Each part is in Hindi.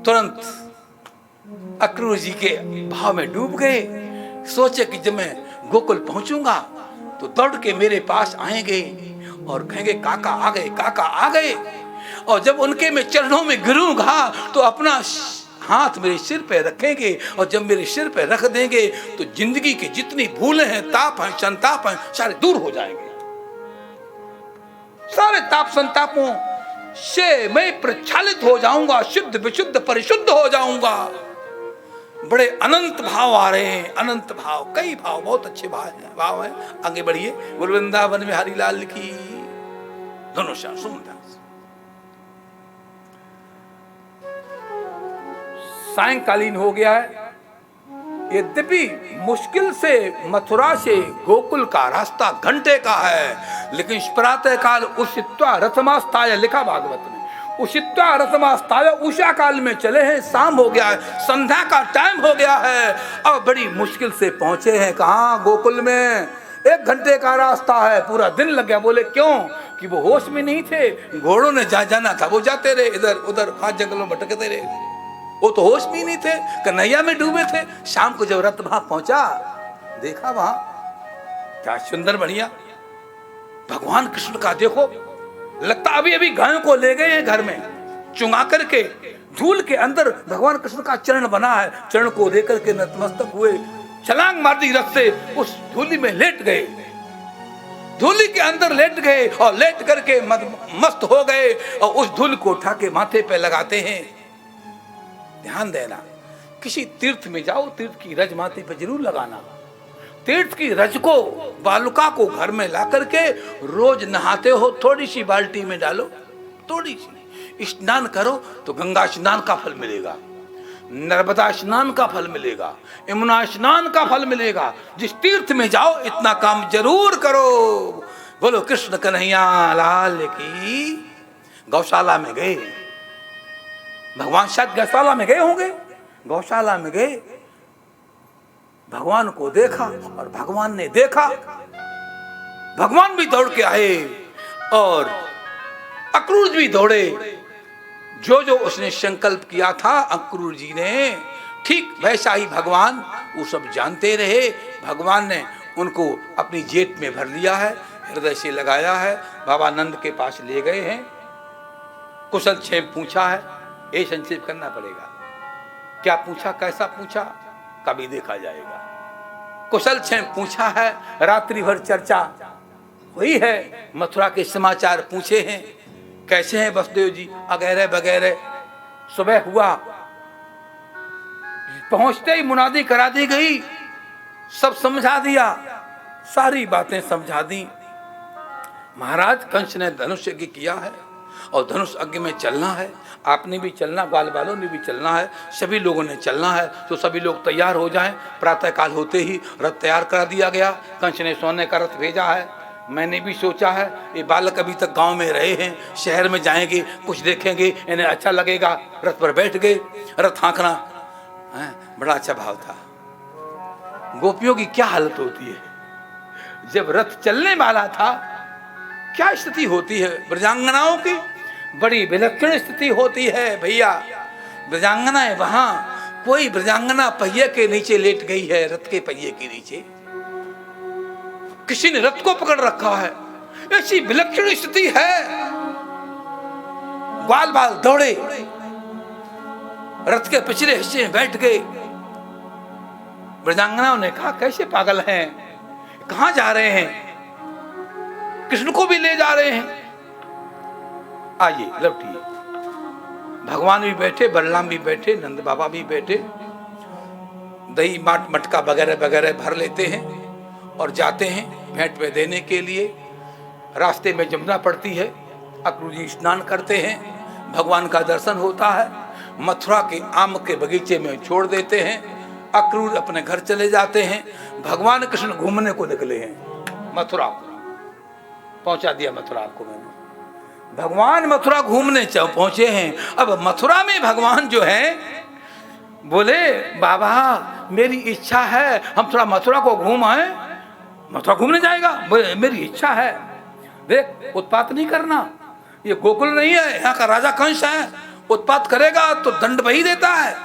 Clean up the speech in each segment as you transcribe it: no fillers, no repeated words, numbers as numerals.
तुरंत अक्रूर जी के भाव में डूब गए। सोचे कि जब मैं गोकुल पहुंचूंगा तो दौड़ के मेरे पास आएंगे और कहेंगे काका आ गए, काका आ गए। और जब उनके मैं चरणों में गिरूंगा तो अपना हाथ मेरे सिर पे रखेंगे, और जब मेरे सिर पे रख देंगे तो जिंदगी की जितनी भूलें हैं, ताप हैं, संताप हैं, सारे दूर हो जाएंगे। सारे ताप संतापों से मैं प्रक्षालित हो जाऊंगा, शुद्ध विशुद्ध परिशुद्ध हो जाऊंगा। बड़े अनंत भाव आ रहे हैं, अनंत भाव, कई भाव, बहुत अच्छे भाव हैं। आगे बढ़िए। वृंदावन में हरिलाल की धनुषा सुंदर। सायंकालीन हो गया है। यद्यपि मुश्किल से मथुरा से गोकुल का रास्ता घंटे का है, लेकिन प्रातः काल उषित्वा रथमास्ताय लिखा भागवत में। उषित्वा रथमास्ताय, उषा काल में चले हैं, शाम हो गया है, संध्या का टाइम हो गया है। अब बड़ी मुश्किल से पहुंचे हैं कहाँ? गोकुल में। 1 घंटे का रास्ता है, पूरा दिन लग गया। बोले क्यों? कि वो होश में नहीं थे, घोड़ों ने जाना था, वो जाते रहे इधर उधर, 5 जंगलों में भटकते रहे, वो तो होश में ही नहीं थे, कन्हैया में डूबे थे। शाम को जब रथ वहां पहुंचा, देखा वहां क्या सुंदर बढ़िया भगवान कृष्ण का। देखो, लगता अभी अभी गायों को ले गए हैं घर में, चुंगा करके धूल के अंदर भगवान कृष्ण का चरण बना है। चरण को देकर के नतमस्तक हुए, छलांग मार दी रथ से, उस धूली में लेट गए, धूली के अंदर लेट गए, और लेट करके मस्त हो गए, और उस धूल को उठा के माथे पे लगाते हैं। ध्यान देना, किसी तीर्थ में जाओ, तीर्थ की रज माथे पे जरूर लगाना। तीर्थ की रज को, बालुका को घर में ला करके रोज नहाते हो, थोड़ी सी बाल्टी में डालो, थोड़ी सी स्नान करो तो गंगा स्नान का फल मिलेगा, नर्मदा स्नान का फल मिलेगा, यमुना स्नान का फल मिलेगा। जिस तीर्थ में जाओ इतना काम जरूर करो। बोलो कृष्ण कन्हैया लाल की। गौशाला में गए, भगवान शायद गौशाला में गए होंगे, गौशाला में गए, भगवान को देखा और भगवान ने देखा। भगवान भी दौड़ के आए और अक्रूर भी दौड़े। जो जो उसने संकल्प किया था अक्रूर जी ने, ठीक वैसा ही भगवान वो सब जानते रहे। भगवान ने उनको अपनी जेब में भर लिया है, हृदय से लगाया है, बाबा नंद के पास ले गए हैं, कुशल क्षेम पूछा है। ये संक्षेप करना पड़ेगा। क्या पूछा, कैसा पूछा, कभी देखा जाएगा। कुशल क्षेम पूछा है, रात्रि भर चर्चा हुई है, मथुरा के समाचार पूछे हैं, कैसे हैं वसुदेव जी वगैरह वगैरह। सुबह हुआ, पहुंचते ही मुनादी करा दी गई, सब समझा दिया, सारी बातें समझा दी। महाराज कंस ने धनुष यज्ञ किया है और धनुष यज्ञ में चलना है, आपने भी चलना, बाल बालों ने भी चलना है, सभी लोगों ने चलना है। तो सभी लोग तैयार हो जाएं। प्रातःकाल होते ही रथ तैयार करा दिया गया। कंस ने सोने का रथ भेजा है। मैंने भी सोचा है, ये बालक अभी तक गांव में रहे हैं, शहर में जाएंगे, कुछ देखेंगे, इन्हें अच्छा लगेगा। रथ पर बैठ गए, रथ हाँकना बड़ा अच्छा भाव था। गोपियों की क्या हालत होती है जब रथ चलने वाला था, क्या स्थिति होती है ब्रजांगनाओं की, बड़ी विलक्षण स्थिति होती है भैया। ब्रजांगनाएं, वहां कोई ब्रजांगना पहिए के नीचे लेट गई है, रथ के पहिए के नीचे किसी ने रथ को पकड़ रखा है, ऐसी विलक्षण स्थिति है। बाल बाल दौड़े, रथ के पिछले हिस्से में बैठ गए। ब्रजांगनाओं ने कहा कैसे पागल हैं, कहां जा रहे हैं, कृष्ण को भी ले जा रहे हैं। आइए लौटिए। भगवान भी बैठे, बलराम भी बैठे, नंद बाबा भी बैठे, दही माट मटका वगैरह वगैरह भर लेते हैं और जाते हैं भेंट में देने के लिए। रास्ते में जमुना पड़ती है, अक्रूर जी स्नान करते हैं, भगवान का दर्शन होता है। मथुरा के आम के बगीचे में छोड़ देते हैं, अक्रूर अपने घर चले जाते हैं। भगवान कृष्ण घूमने को निकले हैं मथुरा को, पहुंचा दिया मथुरा को मैंने। भगवान मथुरा घूमने पहुंचे हैं। अब मथुरा में भगवान जो है बोले बाबा मेरी इच्छा है हम थोड़ा मथुरा को घूम आए। मथुरा घूमने जाएगा, मेरी इच्छा है। देख उत्पात नहीं करना, ये गोकुल नहीं है, यहाँ का राजा कंस है, उत्पात करेगा तो दंड वही देता है।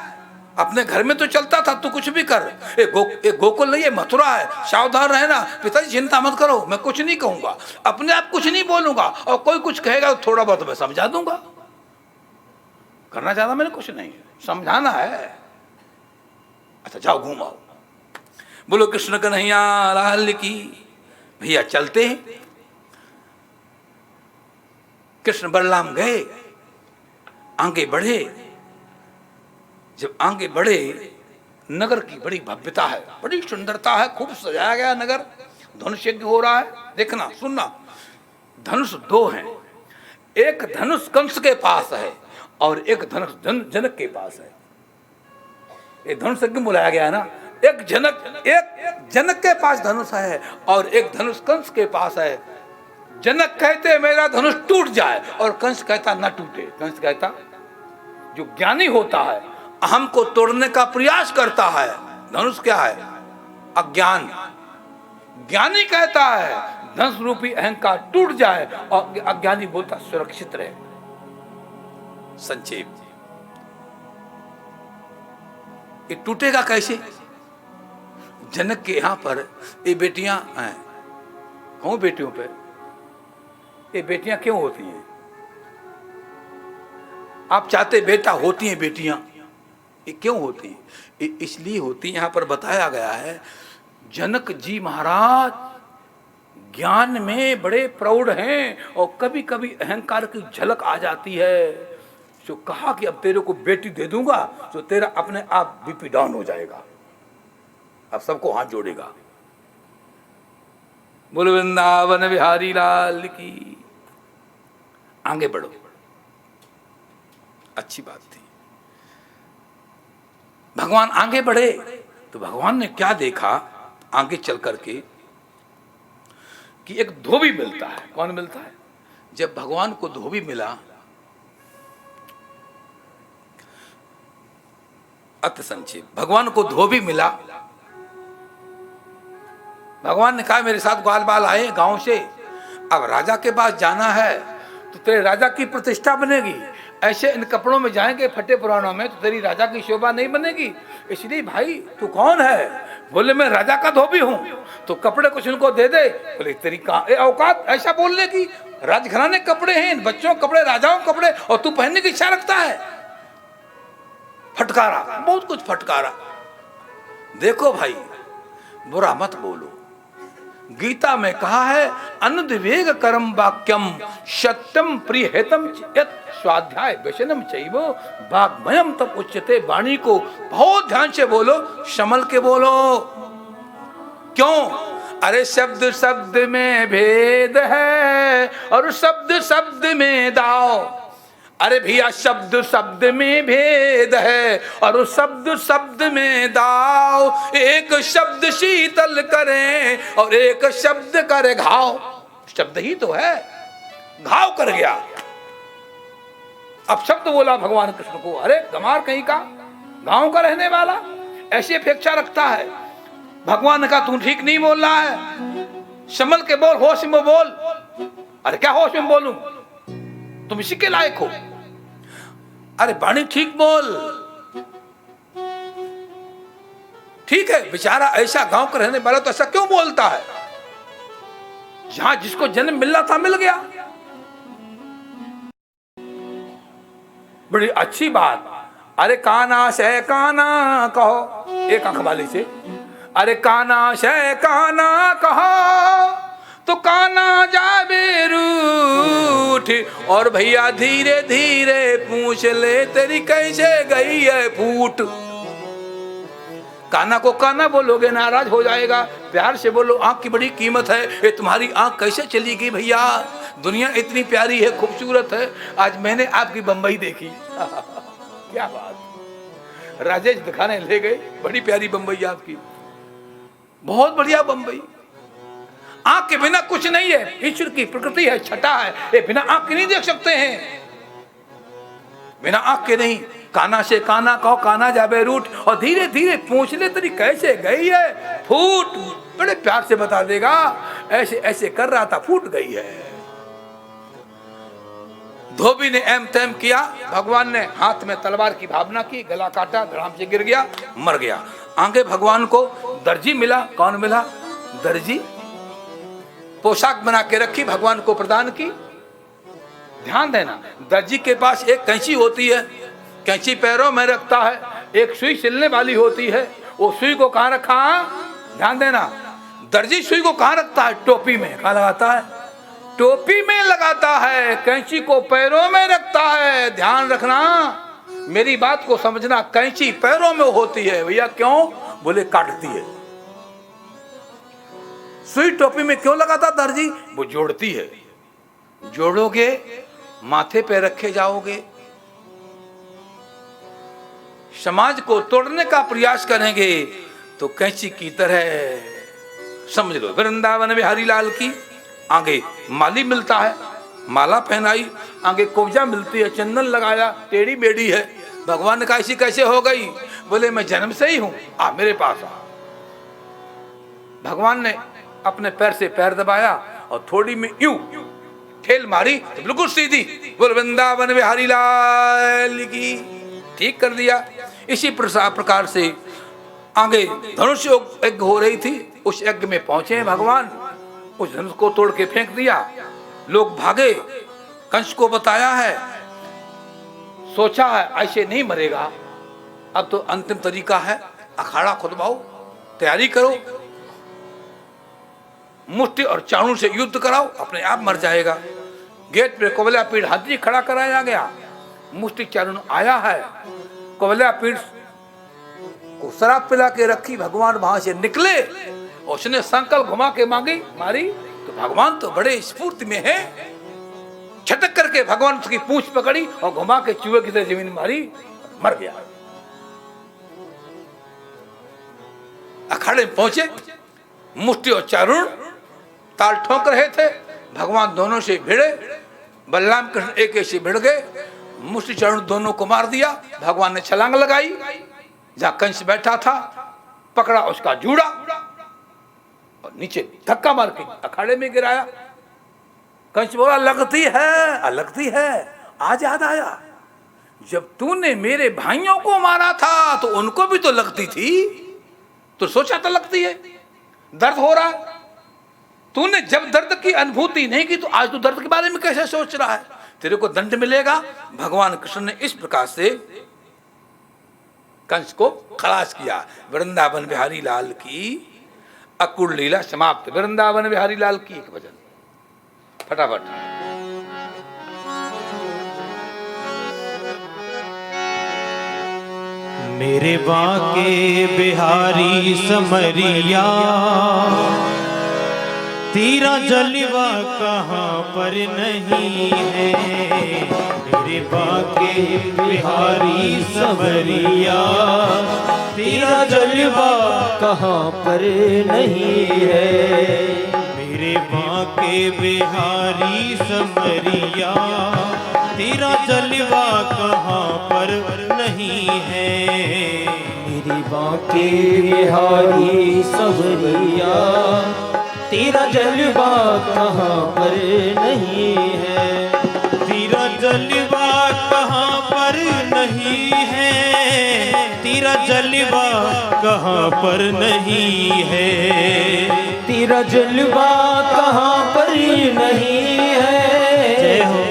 अपने घर में तो चलता था, तू कुछ भी कर। एक गोकुल नहीं है, मथुरा है, सावधान रहना। पिताजी चिंता मत करो, मैं कुछ नहीं कहूंगा, अपने आप कुछ नहीं बोलूंगा, और कोई कुछ कहेगा तो थोड़ा बहुत मैं समझा दूंगा। करना चाहता मैंने कुछ नहीं, समझाना है। अच्छा जाओ घूम आओ। बोलो कृष्ण कन्हैया लाल की। भैया चलते हैं। कृष्ण बलराम गए, आगे बढ़े। जब आगे बढ़े, नगर की बड़ी भव्यता है, बड़ी सुंदरता है, खूब सजाया गया नगर। धनुष यज्ञ हो रहा है, देखना सुनना। धनुष दो हैं, एक धनुष कंस के पास है और एक धनुष जनक के पास है। ये धनुष यज्ञ बुलाया गया है ना। एक जनक के पास धनुष है और एक धनुष कंस के पास है। जनक कहते मेरा धनुष टूट जाए, और कंस कहता ना टूटे। कंस कहता, जो ज्ञानी होता है अहम को तोड़ने का प्रयास करता है। धनुष क्या है? अज्ञान। ज्ञानी कहता है धनुष रूपी अहंकार टूट जाए, और अज्ञानी बोलता सुरक्षित रहे। संक्षेप, ये टूटेगा कैसे? जनक के यहां पर ये बेटियां हैं। कहूं बेटियों पे, ये बेटियां क्यों होती हैं? आप चाहते बेटा, होती हैं बेटियां। ये क्यों होती हैं? ये इसलिए होती है, यहां पर बताया गया है। जनक जी महाराज ज्ञान में बड़े प्रौढ़ हैं, और कभी कभी अहंकार की झलक आ जाती है। जो कहा कि अब तेरे को बेटी दे दूंगा, तो तेरा अपने आप बीपी डाउन हो जाएगा। अब सबको हाथ जोड़ेगा। बोलो वृंदावन बिहारी लाल की। आगे बढ़ो, अच्छी बात थी। भगवान आगे बढ़े तो भगवान ने क्या देखा आगे चल करके, कि एक धोबी मिलता है। कौन मिलता है? जब भगवान को धोबी मिला, अति संक्षेप, भगवान को धोबी मिला। भगवान ने कहा मेरे साथ ग्वाल बाल आए गांव से, अब राजा के पास जाना है तो तेरे राजा की प्रतिष्ठा बनेगी। ऐसे इन कपड़ों में जाएंगे फटे पुराणों में तो तेरी राजा की शोभा नहीं बनेगी। इसलिए भाई तू कौन है? बोले मैं राजा का धोबी हूं, तो कपड़े कुछ इनको दे दे। बोले तेरी औकात ऐसा बोलने की? राजघराने कपड़े हैं, बच्चों कपड़े, राजाओं कपड़े, और तू पहनने की इच्छा रखता है? फटकारा, बहुत कुछ फटकारा। देखो भाई, बुरा मत बोलो। गीता में कहा है अनुद्वेग करम वाक्यम सत्यम प्रियहितम यत् स्वाध्याय व्यसनम चैव वाग्मयम तब उच्यते। वाणी को बहुत ध्यान से बोलो, संभल के बोलो। क्यों? अरे शब्द शब्द में भेद है और शब्द शब्द में दाव। अरे भैया शब्द शब्द में भेद है और शब्द शब्द में दाव। एक शब्द शीतल करे और एक शब्द करे घाव। शब्द ही तो है, घाव कर गया। अब शब्द बोला भगवान कृष्ण को। अरे गमार कहीं का, गांव का रहने वाला, ऐसी अपेक्षा रखता है। भगवान ने कहा तू ठीक नहीं बोल रहा है, संभल के बोल, होश में बोल। अरे क्या होश में बोलूं, तुम इसी के लायक हो। अरे वाणी ठीक बोल। ठीक है, बेचारा ऐसा गांव का रहने वाला तो ऐसा क्यों बोलता है? जहां जिसको जन्म मिलना था मिल गया। बड़ी अच्छी बात। अरे काना से काना कहो, एक आंख वाली से। अरे काना से काना कहो तो काना जावे रूठ। और भैया धीरे धीरे पूछ ले तेरी कैसे गई है फूट। काना को काना बोलोगे नाराज हो जाएगा, प्यार से बोलो आंख की बड़ी कीमत है। ये तुम्हारी आंख कैसे चली गई भैया? दुनिया इतनी प्यारी है, खूबसूरत है। आज मैंने आपकी बंबई देखी। क्या बात। राजेश दिखाने ले गए, बड़ी प्यारी बंबई आपकी, बहुत बढ़िया बंबई। आंख के बिना कुछ नहीं है, ईश्वर की प्रकृति है, छटा है। ये बिना आंख के नहीं देख सकते हैं, बिना आंख के नहीं। काना से काना कहो, काना जाबे रूठ। और धीरे धीरे पूछ ले तेरी कैसे गई है फूट। बड़े प्यार से बता देगा, ऐसे ऐसे कर रहा था, फूट गई है। धोबी ने एम तैम किया, भगवान ने हाथ में तलवार की भावना की, गला काटा, धड़ाम से गिर गया, मर गया। आगे भगवान को दर्जी मिला। कौन मिला? दर्जी। पोशाक बना के रखी, भगवान को प्रदान की। ध्यान देना, दर्जी के पास एक कैंची होती है, कैंची पैरों में रखता है, एक सुई सिलने वाली होती है। वो सुई को कहाँ रखा? ध्यान देना, दर्जी सुई को कहाँ रखता है? टोपी में। कहाँ लगाता है? टोपी में लगाता है। कैंची को पैरों में रखता है। ध्यान रखना, मेरी बात को समझना, कैंची पैरों में होती है। भैया क्यों? बोले काटती है। सुई टोपी में क्यों लगाता दर्जी? वो जोड़ती है। जोड़ोगे, माथे पे रखे जाओगे, समाज को तोड़ने का प्रयास करेंगे तो कैंची की तरह समझ लो। वृंदावन बिहारी लाल की आगे माली मिलता है, माला पहनाई, आगे कोबजा मिलती है, चंदन लगाया, टेढ़ी बेड़ी है। भगवान ने कहा ऐसी कैसे हो गई? बोले मैं जन्म से ही हूं, आ मेरे पास आ। भगवान ने अपने पैर से पैर दबाया और थोड़ी में यूं ठेल मारी तो बिल्कुल सीधी। बोल वृंदावन बिहारी लाल की। ठीक कर दिया। इसी प्रकार से आगे धनुष यज्ञ हो रही थी, उस यज्ञ में पहुंचे भगवान, उस धनुष को तोड़ के फेंक दिया। लोग भागे, कंस को बताया है, सोचा है ऐसे नहीं मरेगा, अब तो अंतिम तरीका है, अखाड़ा खुदवाओ, तैयारी करो, मुष्टि और चाणू से युद्ध कराओ, अपने आप मर जाएगा। गेट पे कौवल्यापीड़ हाथी खड़ा कराया गया, मुष्टि चाणू आया है, कौवल्यापीड़ को शराब पिला के रखी, भगवान वहां से निकले, उसने संकल्प घुमा के मांगी, मारी तो भगवान तो बड़े स्फूर्ति में है, छटक करके भगवान उसकी पूंछ पकड़ी और घुमा के चूहे की तरह जमीन मारी, मर गया। अखाड़े में पहुंचे, मुष्टि और चारुण ताल ठोक रहे थे, भगवान दोनों से भिड़े, बलराम कृष्ण एक से भिड़ गए, मुष्टि चारुण दोनों को मार दिया। भगवान ने छलांग लगाई, जहां कंस बैठा था पकड़ा उसका जूड़ा और नीचे धक्का मार के अखाड़े में गिराया। कंस बोला लगती है, लगती है, आज याद आया, जब तूने मेरे भाइयों को मारा था तो उनको भी तो लगती थी, तो सोचा तो लगती है, दर्द हो रहा है, तूने जब दर्द की अनुभूति नहीं की तो आज तू दर्द के बारे में कैसे सोच रहा है, तेरे को दंड मिलेगा। भगवान कृष्ण ने इस प्रकार से कंस को खलास किया। वृंदावन बिहारी लाल की अकुल लीला समाप्त। वृंदावन बिहारी लाल की एक भजन फटाफट। मेरे बाके बिहारी समरिया, तेरा जलवा कहाँ पर नहीं है। मेरे बाके बिहारी समरिया, तेरा जलवा कहाँ पर नहीं है। मेरे बाके बिहारी समरिया, तेरा जलवा कहाँ पर नहीं है। मेरी बाके बिहारी समरिया, तेरा जलवा कहाँ पर नहीं है। तेरा जलवा कहाँ पर नहीं है। तेरा जलवा कहाँ पर नहीं है। तेरा जलवा कहाँ पर नहीं है।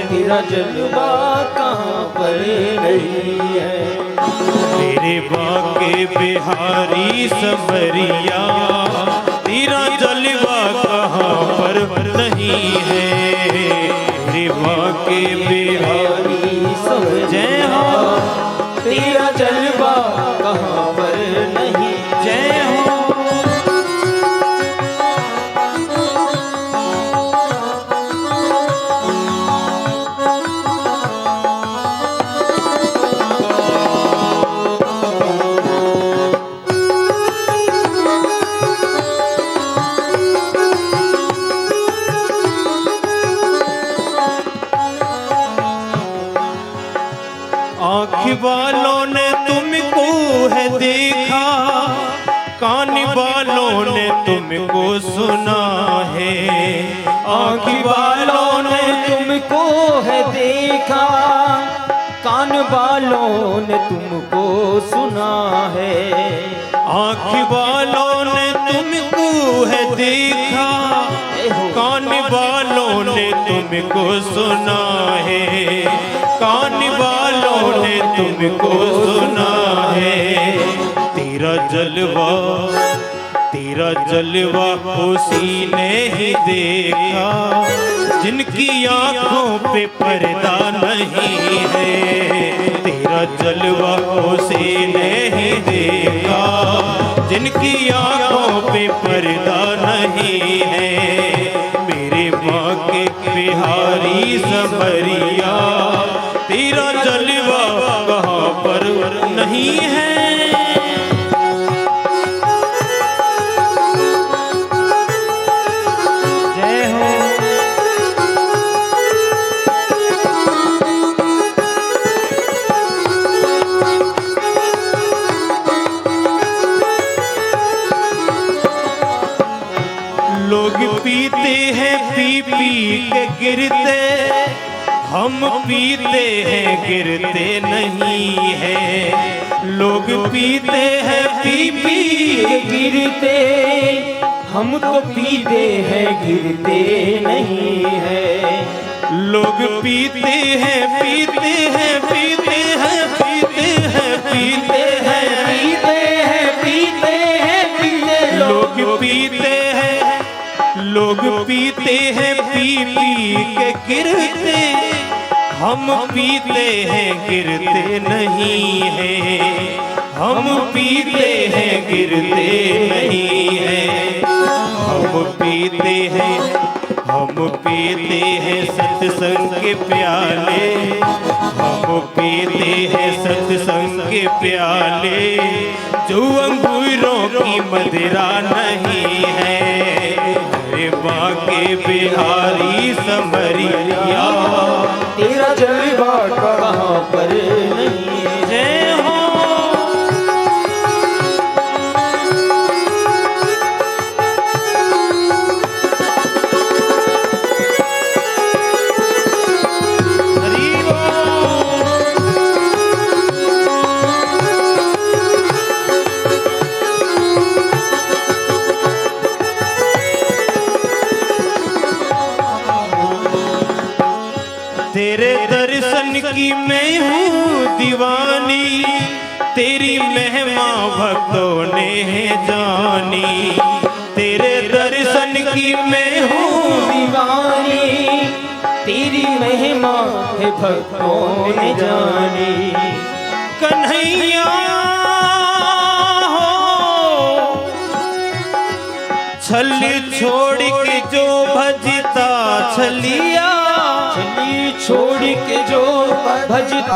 तेरा जलवा कहाँ पर नहीं है। मेरे बाके बिहारी समरिया, तेरा जलवा कहाँ पर नहीं है। मेरे बाके बिहारी समरिया, तेरा जलवा कहाँ पर नहीं। जय हो। आँख वालों ने तुमको है देखा, कान वालों ने तुमको सुना है। आँख वालों ने तुमको है देखा, देखा, कान वालों ने तुमको सुना है। आँख वालों ने तुमको है देखा, कान वालों ने तुमको सुना है, कान वालों ने तुमको सुना है। तेरा जलवा उसी ने ही देखा, जिनकी आंखों पे पर्दा नहीं है। तेरा जलवा उसी ने ही देखा, जिनकी आंखों पे पर्दा नहीं है। मेरे बांके बिहारी समरिया, तेरा जलवा कहाँ पर नहीं है। लोग पीते हैं पी के गिरते, हम पीते हैं गिरते नहीं है। लोग पीते हैं पी के गिरते, हम तो पीते हैं गिरते नहीं है। लोग पीते हैं पीते हैं पीते हैं पीते हैं पीते हैं पीते हैं पीते हैं पीते, लोग पीते हैं, लोग पीते हैं पी के गिरते, हम पीते हैं गिरते नहीं है। हम पीते हैं गिरते नहीं है। हम पीते हैं सत्संग के प्याले, हम पीते हैं सत्संग के प्याले, जो अंगूरों की मदिरा नहीं है। बांके बिहारी समरिया, तेरा जलवा कहाँ पर नहीं है। जय हो। तेरे दर्शन की मैं हूँ दीवानी, तेरी महिमा भक्तों ने जानी। तेरे दर्शन की मैं हूँ दीवानी, तेरी महिमा है भक्तों ने जानी। कन्हैया हो, छल छोड़ के जो भजता छलिया, छली छोड़ के जो भजता